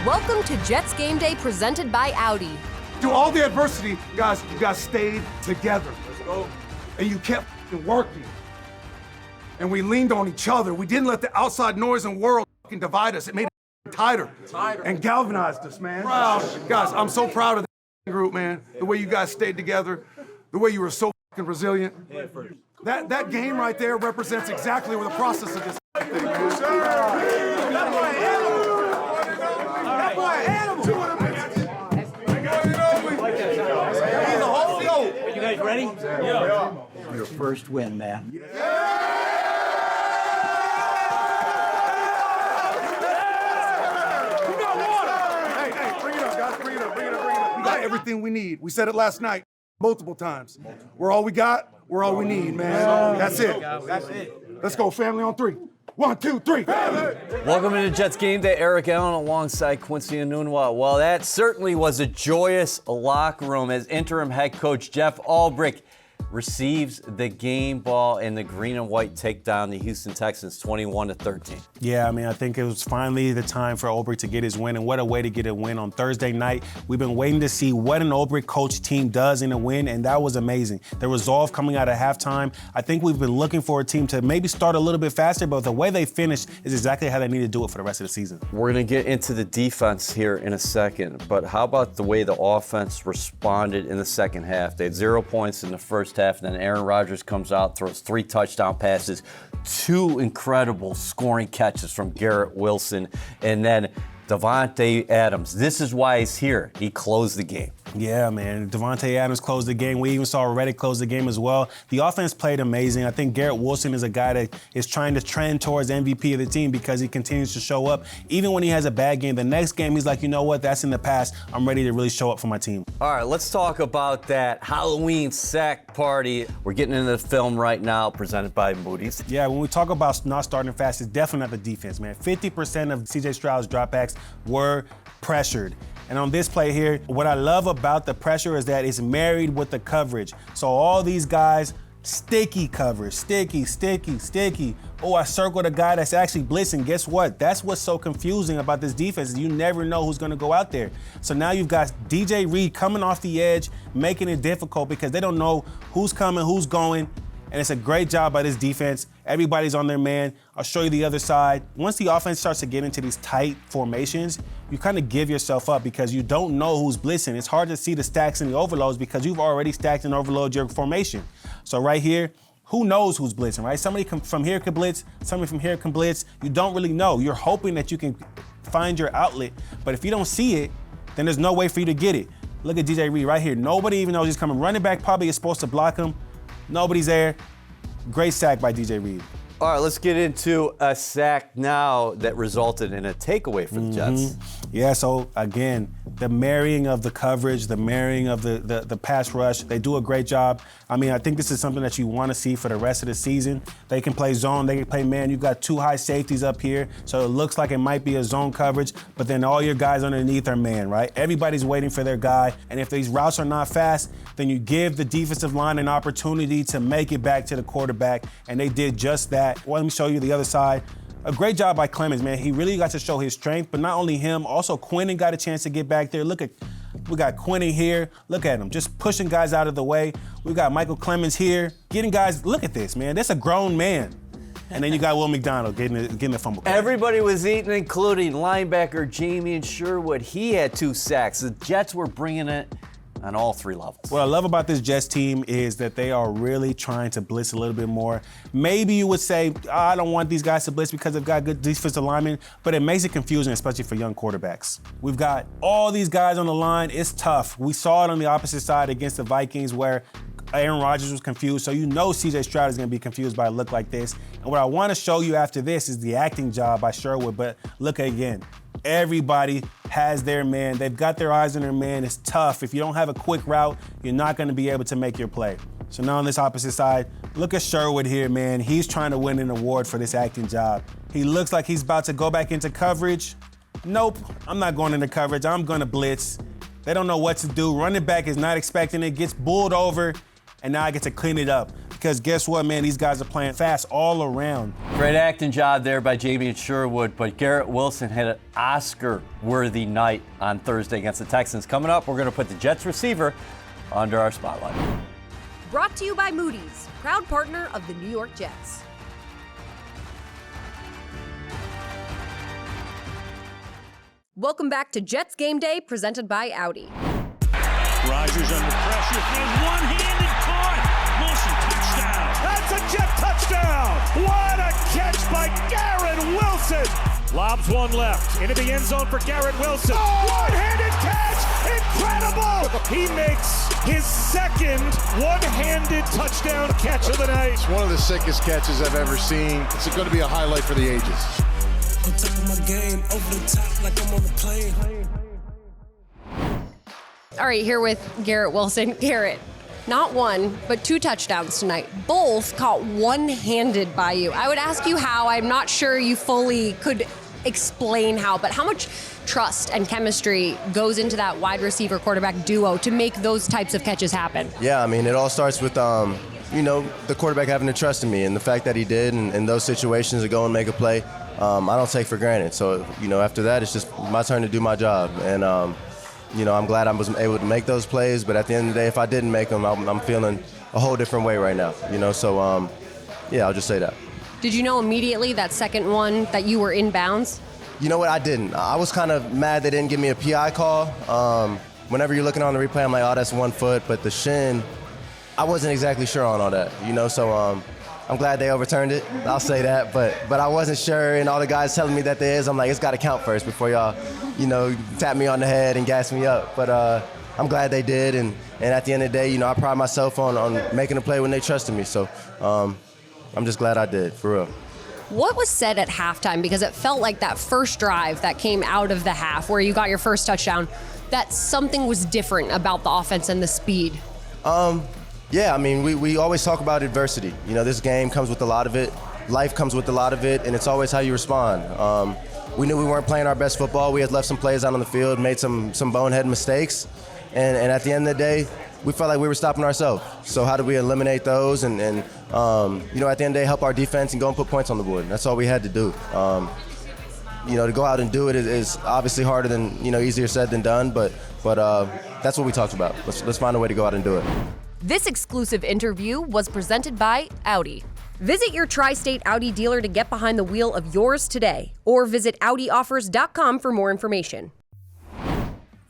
Welcome to Jets Game Day presented by Audi. Through all the adversity, guys, you guys stayed together. Let's go. And you kept working. And we leaned on each other. We didn't let the outside noise and world divide us. It made it tighter and galvanized us, man. Guys, I'm so proud of the group, man. The way you guys stayed together, the way you were so resilient. That game right there represents exactly where the process of this thing, man. You guys ready? Yeah. Your first win, man. Hey, bring it up, guys. Bring it up. We got everything we need. We said it last night, multiple times. We're all we got. We're all we need, man. That's it. Let's go, family, on three. 1, 2, 3. Welcome to Jets Game Day. Eric Allen alongside Quincy Enunwa. Well, that certainly was a joyous locker room as interim head coach Jeff Ulbrich receives the game ball and the green and white take down the Houston Texans 21-13. Yeah, I mean, I think it was finally the time for Ulbrich to get his win, and what a way to get a win on Thursday night. We've been waiting to see what an Ulbrich coach team does in a win, and that was amazing. The resolve coming out of halftime, I think we've been looking for a team to maybe start a little bit faster, but the way they finished is exactly how they need to do it for the rest of the season. We're going to get into the defense here in a second, but how about the way the offense responded in the second half? They had 0 points in the first half, and then Aaron Rodgers comes out, throws 3 touchdown passes, 2 incredible scoring catches from Garrett Wilson, and then Davante Adams. This is why he's here. He closed the game. Yeah, man. Davante Adams closed the game. We even saw Reddick close the game as well. The offense played amazing. I think Garrett Wilson is a guy that is trying to trend towards MVP of the team because he continues to show up. Even when he has a bad game, the next game he's like, you know what, that's in the past. I'm ready to really show up for my team. All right, let's talk about that Halloween sack party. We're getting into the film right now, presented by Moody's. Yeah, when we talk about not starting fast, it's definitely not the defense, man. 50% of C.J. Stroud's dropbacks were pressured. And on this play here, what I love about the pressure is that it's married with the coverage. So all these guys, sticky coverage, sticky. Oh, I circled a guy that's actually blitzing. Guess what? That's what's so confusing about this defense. You never know who's going to go out there. So now you've got DJ Reed coming off the edge, making it difficult because they don't know who's coming, who's going. And it's a great job by this defense. Everybody's on their man. I'll show you the other side. Once the offense starts to get into these tight formations, you kind of give yourself up because you don't know who's blitzing. It's hard to see the stacks and the overloads because you've already stacked and overloaded your formation. So right here, who knows who's blitzing, right? Somebody from here could blitz, somebody from here can blitz. You don't really know. You're hoping that you can find your outlet, but if you don't see it, then there's no way for you to get it. Look at DJ Reed right here. Nobody even knows he's coming. Running back probably is supposed to block him. Nobody's there. Great sack by DJ Reed. All right, let's get into a sack now that resulted in a takeaway for the Jets. Yeah, so again, the marrying of the coverage, the marrying of the pass rush, they do a great job. I mean, I think this is something that you want to see for the rest of the season. They can play zone, they can play man. You've got 2 high safeties up here, so it looks like it might be a zone coverage, but then all your guys underneath are man, right? Everybody's waiting for their guy, and if these routes are not fast, then you give the defensive line an opportunity to make it back to the quarterback, and they did just that. Well, let me show you the other side. A great job by Clemens, man. He really got to show his strength, but not only him, also Quinnen got a chance to get back there. Look at, we got Quinnen here. Look at him, just pushing guys out of the way. We got Michael Clemens here, getting guys, look at this, man. That's a grown man. And then you got Will McDonald getting the fumble. Everybody was eating, including linebacker Jamie Sherwood. He had 2 sacks. The Jets were bringing it on all 3 levels. What I love about this Jets team is that they are really trying to blitz a little bit more. Maybe you would say, I don't want these guys to blitz because they've got good defensive linemen, but it makes it confusing, especially for young quarterbacks. We've got all these guys on the line. It's tough. We saw it on the opposite side against the Vikings where Aaron Rodgers was confused, so you know C.J. Stroud is going to be confused by a look like this. And what I want to show you after this is the acting job by Sherwood, but look again. Everybody has their man. They've got their eyes on their man. It's tough. If you don't have a quick route, you're not going to be able to make your play. So now on this opposite side, look at Sherwood here, man. He's trying to win an award for this acting job. He looks like he's about to go back into coverage. Nope, I'm not going into coverage. I'm going to blitz. They don't know what to do. Running back is not expecting it, gets bulled over, and now I get to clean it up. because guess what, man? These guys are playing fast all around. Great acting job there by Jamie and Sherwood, but Garrett Wilson had an Oscar-worthy night on Thursday against the Texans. Coming up, we're going to put the Jets receiver under our spotlight. Brought to you by Moody's, proud partner of the New York Jets. Welcome back to Jets Game Day, presented by Audi. Rodgers under pressure, throws one-handed caught. Wilson, touchdown. That's a Jet touchdown. What a catch by Garrett Wilson. Lobs one left, into the end zone for Garrett Wilson. Oh! One-handed catch, incredible. He makes his second one-handed touchdown catch of the night. It's one of the sickest catches I've ever seen. It's going to be a highlight for the ages. On top of my game, over the top like I'm on the plane. All right, here with Garrett Wilson. Garrett, not one, but 2 touchdowns tonight. Both caught one-handed by you. I would ask you how. I'm not sure you fully could explain how, but how much trust and chemistry goes into that wide receiver quarterback duo to make those types of catches happen? Yeah, I mean, it all starts with, the quarterback having to trust in me, and the fact that he did in those situations to go and make a play, I don't take for granted. So, after that, it's just my turn to do my job. And, I'm glad I was able to make those plays, but at the end of the day, if I didn't make them, I'm feeling a whole different way right now, So, I'll just say that. Did you know immediately that second one that you were in bounds? You know what? I didn't. I was kind of mad they didn't give me a PI call. Whenever you're looking on the replay, I'm like, oh, that's 1 foot. But the shin, I wasn't exactly sure on all that, So I'm glad they overturned it. I'll say that. But I wasn't sure, and all the guys telling me that there is, I'm like, it's got to count first before y'all, tap me on the head and gas me up. But I'm glad they did. And at the end of the day, I pride myself on making a play when they trusted me. So I'm just glad I did, for real. What was said at halftime? Because it felt like that first drive that came out of the half where you got your first touchdown, that something was different about the offense and the speed. Yeah, I mean, we always talk about adversity. This game comes with a lot of it. Life comes with a lot of it, and it's always how you respond. We knew we weren't playing our best football. We had left some plays out on the field, made some bonehead mistakes, and at the end of the day, we felt like we were stopping ourselves. So how do we eliminate those and at the end of the day, help our defense and go and put points on the board? That's all we had to do. To go out and do it is obviously harder than, easier said than done, but that's what we talked about. Let's find a way to go out and do it. This exclusive interview was presented by Audi. Visit your tri-state Audi dealer to get behind the wheel of yours today, or visit AudiOffers.com for more information.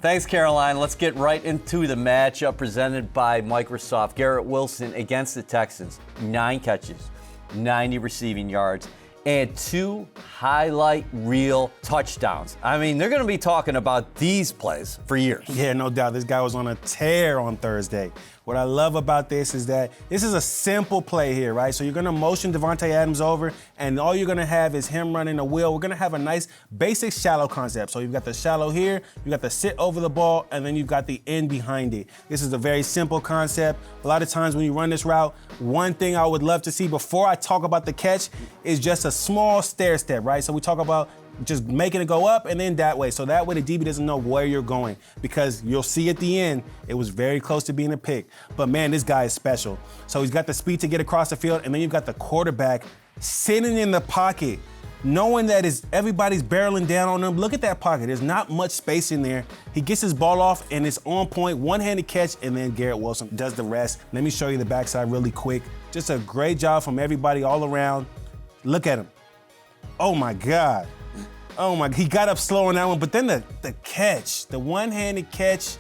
Thanks, Caroline. Let's get right into the matchup presented by Microsoft. Garrett Wilson against the Texans. 9 catches, 90 receiving yards, and 2 highlight reel touchdowns. I mean, they're going to be talking about these plays for years. Yeah, no doubt. This guy was on a tear on Thursday. What I love about this is that this is a simple play here, right? So you're going to motion Devontae Adams over, and all you're going to have is him running a wheel. We're going to have a nice basic shallow concept. So you've got the shallow here, you got the sit over the ball, and then you've got the end behind it. This is a very simple concept. A lot of times when you run this route, one thing I would love to see before I talk about the catch is just a small stair step, right? So we talk about just making it go up and then that way. So that way the DB doesn't know where you're going, because you'll see at the end, it was very close to being a pick. But man, this guy is special. So he's got the speed to get across the field, and then you've got the quarterback sitting in the pocket, knowing that everybody's barreling down on him. Look at that pocket. There's not much space in there. He gets his ball off, and it's on point, one-handed catch, and then Garrett Wilson does the rest. Let me show you the backside really quick. Just a great job from everybody all around. Look at him. Oh, my God. Oh my, he got up slow on that one, but then the catch, the one-handed catch,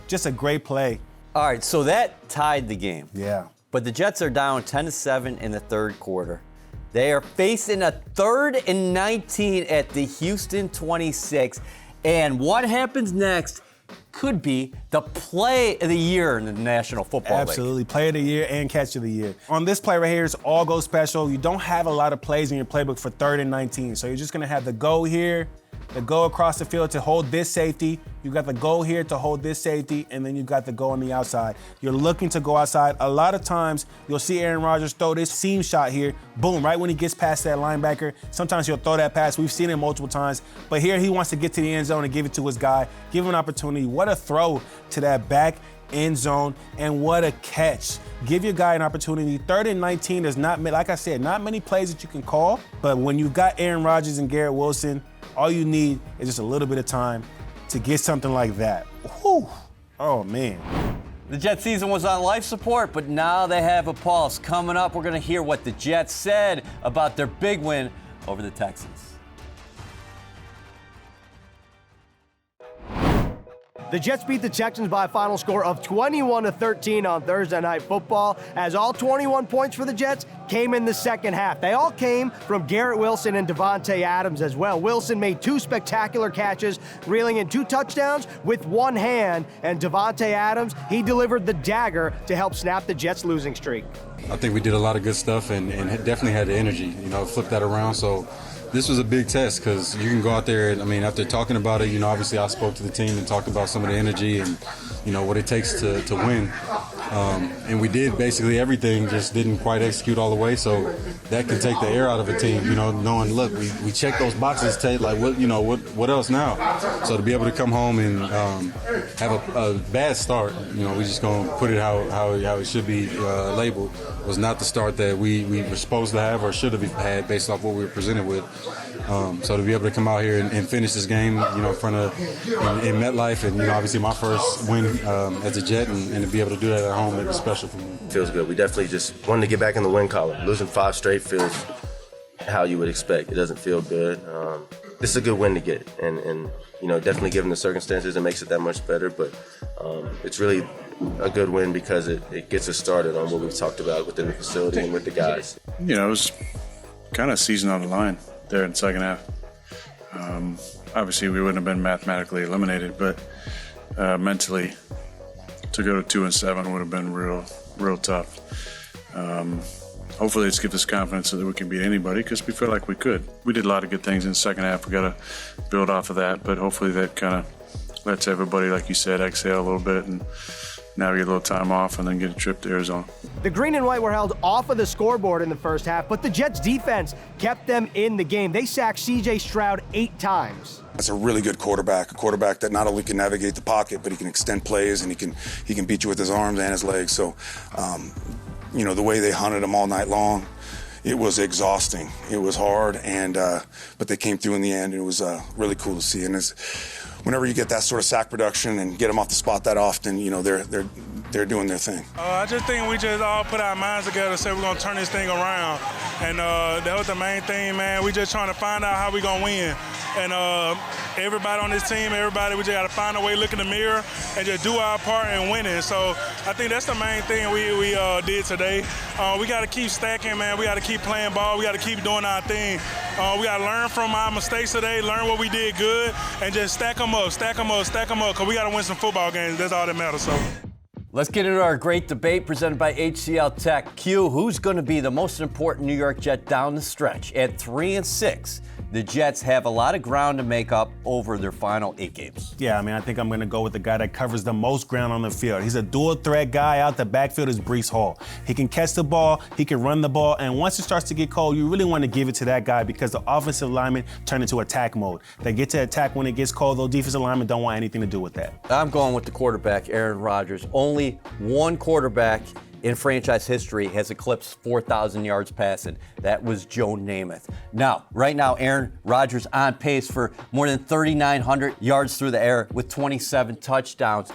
just a great play. All right, so that tied the game. Yeah. But the Jets are down 10-7 in the third quarter. They are facing a 3rd and 19 at the Houston 26. And what happens next could be the play of the year in the National Football League. Absolutely, play of the year and catch of the year. On this play right here, it's all go special. You don't have a lot of plays in your playbook for 3rd and 19. So you're just gonna have the go here, the go across the field to hold this safety. You've got the go here to hold this safety, and then you've got the go on the outside. You're looking to go outside. A lot of times, you'll see Aaron Rodgers throw this seam shot here, boom, right when he gets past that linebacker. Sometimes he'll throw that pass. We've seen it multiple times. But here he wants to get to the end zone and give it to his guy, give him an opportunity. What a throw to that back end zone, and what a catch. Give your guy an opportunity. 3rd and 19, there's not, like I said, not many plays that you can call, but when you've got Aaron Rodgers and Garrett Wilson, all you need is just a little bit of time to get something like that. Whew. Oh, man. The Jets season was on life support, but now they have a pulse. Coming up, we're going to hear what the Jets said about their big win over the Texans. The Jets beat the Texans by a final score of 21-13 on Thursday Night Football, as all 21 points for the Jets came in the second half. They all came from Garrett Wilson and Davante Adams as well. Wilson made 2 spectacular catches, reeling in 2 touchdowns with one hand, and Davante Adams, he delivered the dagger to help snap the Jets' losing streak. I think we did a lot of good stuff and definitely had the energy, flip that around. So this was a big test because you can go out there, after talking about it, obviously I spoke to the team and talked about some of the energy and, what it takes to win. And we did basically everything, just didn't quite execute all the way. So that can take the air out of a team, knowing, look, we checked those boxes, Tate, like, what else now? So to be able to come home and have a bad start, we just going to put it how it should be labeled, was not the start that we were supposed to have or should have had based off what we were presented with. So to be able to come out here and finish this game, in front of in MetLife, and obviously my first win as a Jet, and to be able to do that at home, it was special for me. Feels good. We definitely just wanted to get back in the win column. Losing 5 straight feels how you would expect. It doesn't feel good. This is a good win to get, and definitely given the circumstances, it makes it that much better. But it's really a good win because it gets us started on what we've talked about within the facility and with the guys. It was kind of season on the line there in the second half. Obviously, we wouldn't have been mathematically eliminated, but mentally, to go to 2-7 would have been real tough. Hopefully, it's give us confidence so that we can beat anybody, because we feel like we could. We did a lot of good things in the second half. We got to build off of that, but hopefully that kind of lets everybody, like you said, exhale a little bit and now we get a little time off and then get a trip to Arizona. The green and white were held off of the scoreboard in the first half, but the Jets defense kept them in the game. They sacked C.J. Stroud 8 times. That's a really good quarterback, a quarterback that not only can navigate the pocket, but he can extend plays and he can beat you with his arms and his legs. So, the way they hunted him all night long, it was exhausting. It was hard, but they came through in the end, and it was really cool to see. And whenever you get that sort of sack production and get them off the spot that often, they're doing their thing. I just think we just all put our minds together and say we're going to turn this thing around. And that was the main thing, man. We just trying to find out how we going to win. And everybody on this team, we just got to find a way, look in the mirror, and just do our part in winning. So I think that's the main thing we did today. We got to keep stacking, man. We got to keep playing ball. We got to keep doing our thing. We got to learn from our mistakes today, learn what we did good, and just stack them up, because we got to win some football games. That's all that matters. So. Let's get into our great debate presented by HCL Tech. Q, who's going to be the most important New York Jet down the stretch? At 3-6, the Jets have a lot of ground to make up over their final 8 games. Yeah, I think I'm going to go with the guy that covers the most ground on the field. He's a dual threat guy out the backfield is Breece Hall. He can catch the ball, he can run the ball, and once it starts to get cold, you really want to give it to that guy because the offensive linemen turn into attack mode. They get to attack when it gets cold. Those defensive linemen don't want anything to do with that. I'm going with the quarterback, Aaron Rodgers. Only one quarterback in franchise history has eclipsed 4,000 yards passing. That was Joe Namath. Now, right now, Aaron Rodgers on pace for more than 3,900 yards through the air with 27 touchdowns.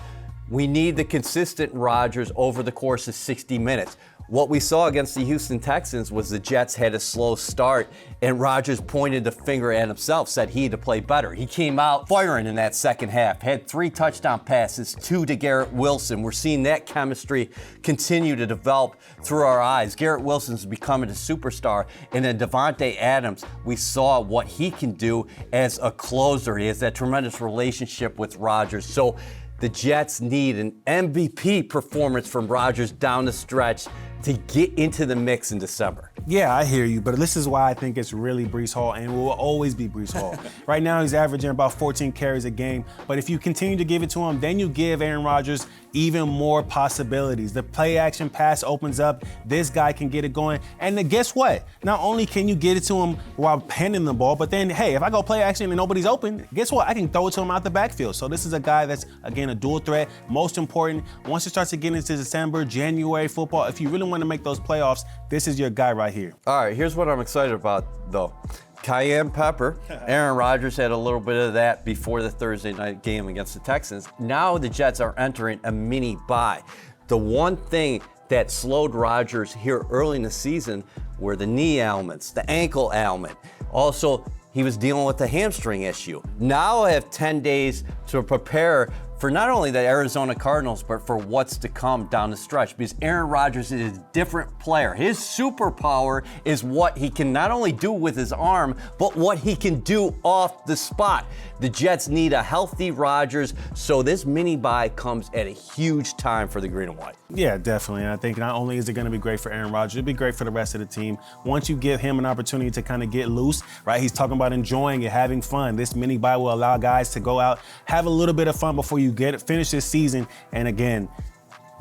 We need the consistent Rodgers over the course of 60 minutes. What we saw against the Houston Texans was the Jets had a slow start, and Rodgers pointed the finger at himself, said he had to play better. He came out firing in that second half, had 3 touchdown passes, 2 to Garrett Wilson. We're seeing that chemistry continue to develop through our eyes. Garrett Wilson's becoming a superstar, and then Davante Adams, we saw what he can do as a closer. He has that tremendous relationship with Rodgers. So the Jets need an MVP performance from Rodgers down the stretch to get into the mix in December. Yeah, I hear you, but this is why I think it's really Breece Hall and will always be Breece Hall. Right now, he's averaging about 14 carries a game, but if you continue to give it to him, then you give Aaron Rodgers even more possibilities. The play action pass opens up. This guy can get it going. And then guess what? Not only can you get it to him while handing the ball, but then, hey, if I go play action and nobody's open, guess what? I can throw it to him out the backfield. So this is a guy that's, again, a dual threat. Most important, once it starts to get into December, January football, if you really want to make those playoffs, this is your guy right here. All right, here's what I'm excited about, though. Cayenne pepper. Aaron Rodgers had a little bit of that before the Thursday night game against the Texans. Now the Jets are entering a mini bye. The one thing that slowed Rodgers here early in the season were the knee ailments, the ankle ailment. Also, he was dealing with the hamstring issue. Now I have 10 days to prepare for not only the Arizona Cardinals, but for what's to come down the stretch, because Aaron Rodgers is a different player. His superpower is what he can not only do with his arm, but what he can do off the spot. The Jets need a healthy Rodgers, so this mini bye comes at a huge time for the green and white. Yeah, definitely. And I think not only is it going to be great for Aaron Rodgers, it'll be great for the rest of the team. Once you give him an opportunity to kind of get loose, right? He's talking about enjoying it, having fun. This mini bye will allow guys to go out, have a little bit of fun before you finish this season. And again,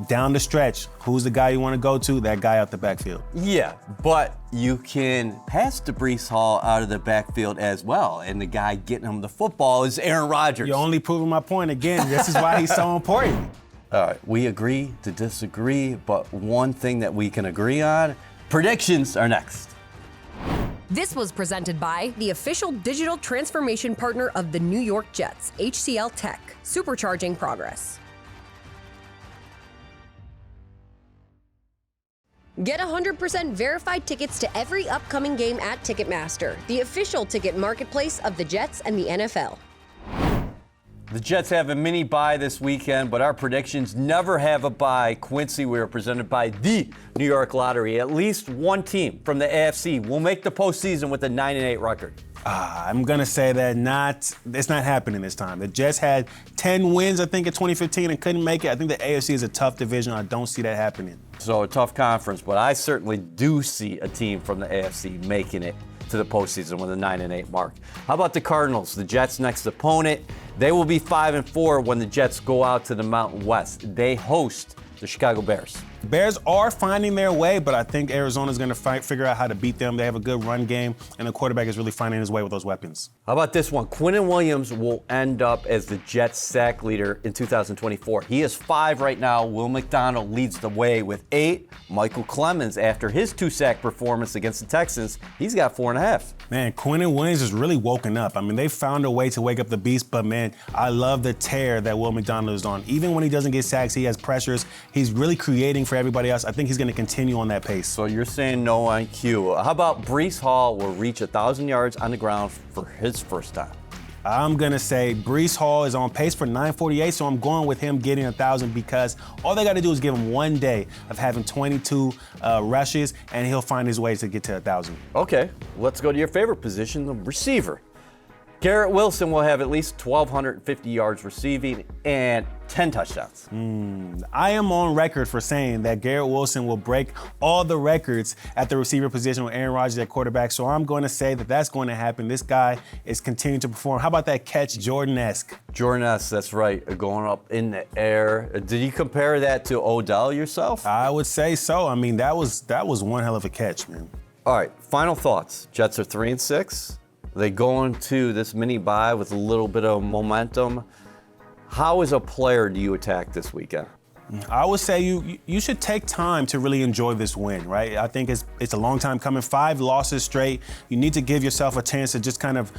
down the stretch, who's the guy you want to go to? That guy out the backfield. Yeah, but you can pass to Breece Hall out of the backfield as well, and the guy getting him the football is Aaron Rodgers. You're only proving my point again. This is why he's so important. All right, we agree to disagree, but one thing that we can agree on, predictions are next. This was presented by the official digital transformation partner of the New York Jets, HCL Tech, supercharging progress. Get 100% verified tickets to every upcoming game at Ticketmaster, the official ticket marketplace of the Jets and the NFL. The Jets have a mini bye this weekend, but our predictions never have a bye. Quincy, we are presented by the New York Lottery. At least one team from the AFC will make the postseason with a 9-8 record. I'm going to say that it's not happening this time. The Jets had 10 wins, I think, in 2015 and couldn't make it. I think the AFC is a tough division. I don't see that happening. So a tough conference, but I certainly do see a team from the AFC making it to the postseason with a 9-8 mark. How about the Cardinals, the Jets' next opponent? They will be 5-4 when the Jets go out to the Mountain West. They host the Chicago Bears. Bears are finding their way, but I think Arizona's going to figure out how to beat them. They have a good run game, and the quarterback is really finding his way with those weapons. How about this one? Quinnen Williams will end up as the Jets sack leader in 2024. He is 5 right now. Will McDonald leads the way with 8. Michael Clemens, after his 2-sack performance against the Texans, he's got 4.5. Man, Quinnen Williams is really woken up. I mean, they found a way to wake up the beast, but man, I love the tear that Will McDonald is on. Even when he doesn't get sacks, he has pressures. He's really creating for everybody else. I think he's going to continue on that pace. So you're saying no IQ. How about Breece Hall will reach 1,000 yards on the ground for his first time? I'm going to say Breece Hall is on pace for 948, so I'm going with him getting 1,000 because all they got to do is give him one day of having 22 rushes, and he'll find his way to get to 1,000. Okay, let's go to your favorite position, the receiver. Garrett Wilson will have at least 1,250 yards receiving and 10 touchdowns. I am on record for saying that Garrett Wilson will break all the records at the receiver position with Aaron Rodgers at quarterback, so I'm going to say that that's going to happen. This guy is continuing to perform. How about that catch, Jordan-esque? Jordan-esque, that's right, going up in the air. Did you compare that to Odell yourself? I would say so. I mean, that was one hell of a catch, man. All right, final thoughts. Jets are 3-6. They go into this mini bye with a little bit of momentum. How as a player do you attack this weekend? I would say you should take time to really enjoy this win, right? I think it's a long time coming. 5 losses straight. You need to give yourself a chance to just kind of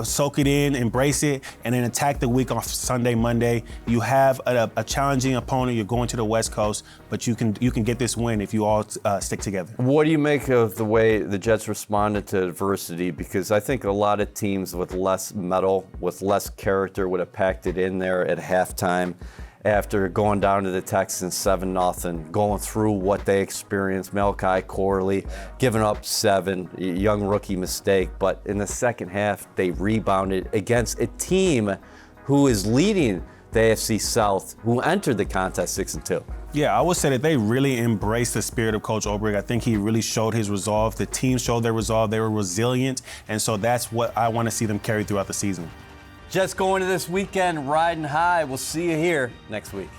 soak it in, embrace it, and then attack the week on Sunday, Monday. You have a challenging opponent. You're going to the West Coast, but you can get this win if you all stick together. What do you make of the way the Jets responded to adversity? Because I think a lot of teams with less mettle, with less character would have packed it in there at halftime. After going down to the Texans 7-0, going through what they experienced, Malachi Corley giving up 7, young rookie mistake. But in the second half, they rebounded against a team who is leading the AFC South, who entered the contest 6-2. Yeah, I would say that they really embraced the spirit of Coach Oberg. I think he really showed his resolve. The team showed their resolve. They were resilient, and so that's what I want to see them carry throughout the season. Jets going to this weekend riding high. We'll see you here next week.